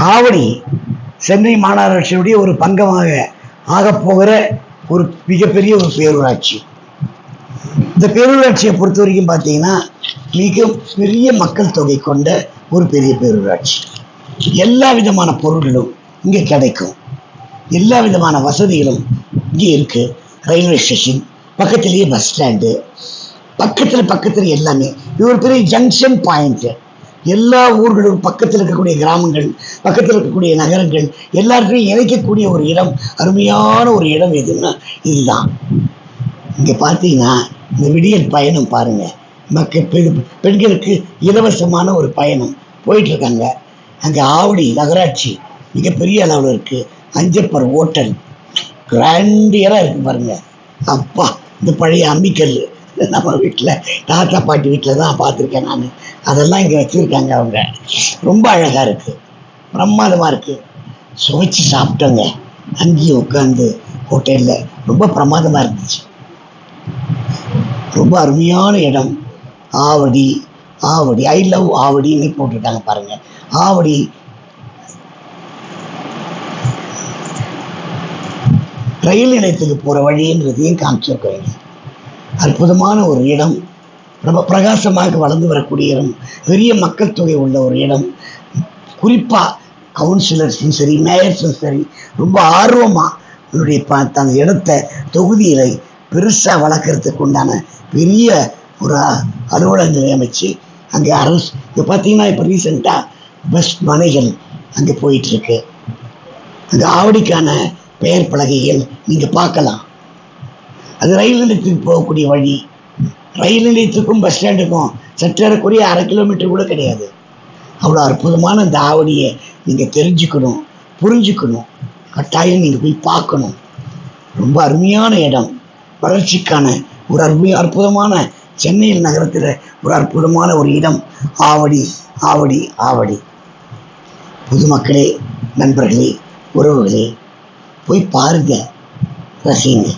ஆவடி சென்னை மாநகராட்சியுடைய ஒரு பங்கமாக ஆகப்போகிற ஒரு மிகப்பெரிய ஒரு பேரூராட்சி. இந்த பேரூராட்சியை பொறுத்த வரைக்கும் பார்த்தீங்கன்னா மிக பெரிய மக்கள் தொகை கொண்ட ஒரு பெரிய பேரூராட்சி. எல்லா விதமான பொருட்களும் இங்கே கிடைக்கும், எல்லா விதமான வசதிகளும் இங்கே இருக்கு. ரயில்வே ஸ்டேஷன் பக்கத்திலேயே, பஸ் ஸ்டாண்டு பக்கத்தில் எல்லாமே. இது ஒரு பெரிய ஜங்ஷன் பாயிண்ட். எல்லா ஊர்களும் பக்கத்தில் இருக்கக்கூடிய கிராமங்கள், பக்கத்தில் இருக்கக்கூடிய நகரங்கள் எல்லாருக்கையும் இணைக்கக்கூடிய ஒரு இடம், அருமையான ஒரு இடம் எதுன்னா இதுதான். இங்கே பார்த்தீங்கன்னா இந்த விடியல் பயணம் பாருங்க, பெண்களுக்கு இலவசமான ஒரு பயணம் போயிட்டு இருக்காங்க. அங்கே ஆவடி நகராட்சி மிகப்பெரிய அளவில் இருக்கு. அஞ்சப்பர் ஹோட்டல் கிராண்டியராக இருக்கு பாருங்க. அப்பா, இந்த பழைய அம்மிக்கல் நம்ம வீட்டில், தாத்தா பாட்டி வீட்டில் தான் பார்த்துருக்கேன் நான். அதெல்லாம் இங்கே வச்சுருக்காங்க அவங்க. ரொம்ப அழகாக இருக்குது, பிரமாதமாக இருக்குது. சுவைச்சு சாப்பிட்டோங்க அங்கேயும் உட்காந்து ஹோட்டலில். ரொம்ப பிரமாதமாக இருந்துச்சு, ரொம்ப அருமையான இடம். ஆவடி ஆவடி ஐ லவ் ஆவடின்னு போட்டிருக்காங்க பாருங்க. ஆவடி ரயில் நிலையத்துக்கு போகிற வழின்றதையும் காமிச்சிருக்காங்க. அற்புதமான ஒரு இடம், ரொம்ப பிரகாசமாக வளர்ந்து வரக்கூடிய இடம், பெரிய மக்கள் தொகை உள்ள ஒரு இடம். குறிப்பாக கவுன்சிலர்ஸும் சரி, மேயர்ஸும் சரி, ரொம்ப ஆர்வமாக என்னுடைய அந்த இடத்த தொகுதியில் பெருசாக வளர்க்குறதுக்கு உண்டான பெரிய ஒரு அலுவலகங்களை அமைச்சு அங்கே அரசு. இப்போ பார்த்தீங்கன்னா இப்போ ரீசெண்டாக பஸ் மனைகள் அங்கே போயிட்டுருக்கு. அங்கே ஆவடிக்கான பெயர் பலகைகள் நீங்கள் பார்க்கலாம். அது ரயில் நிலையத்துக்கு போகக்கூடிய வழி. ரயில் நிலையத்துக்கும் பஸ் ஸ்டாண்டுக்கும் சற்றேறக்குரிய 1/2 கிலோமீட்டர் கூட கிடையாது. அவ்வளோ அற்புதமான இந்த ஆவடியை நீங்கள் தெரிஞ்சுக்கணும், புரிஞ்சுக்கணும். கட்டாயம் நீங்கள் போய் பார்க்கணும். ரொம்ப அருமையான இடம், வளர்ச்சிக்கான ஒரு அற்புதமான சென்னையில் நகரத்தில் ஒரு அற்புதமான ஒரு இடம் ஆவடி ஆவடி ஆவடி. பொதுமக்களே, நண்பர்களே, உறவுகளே, போய் பாருங்க, ரசிங்க.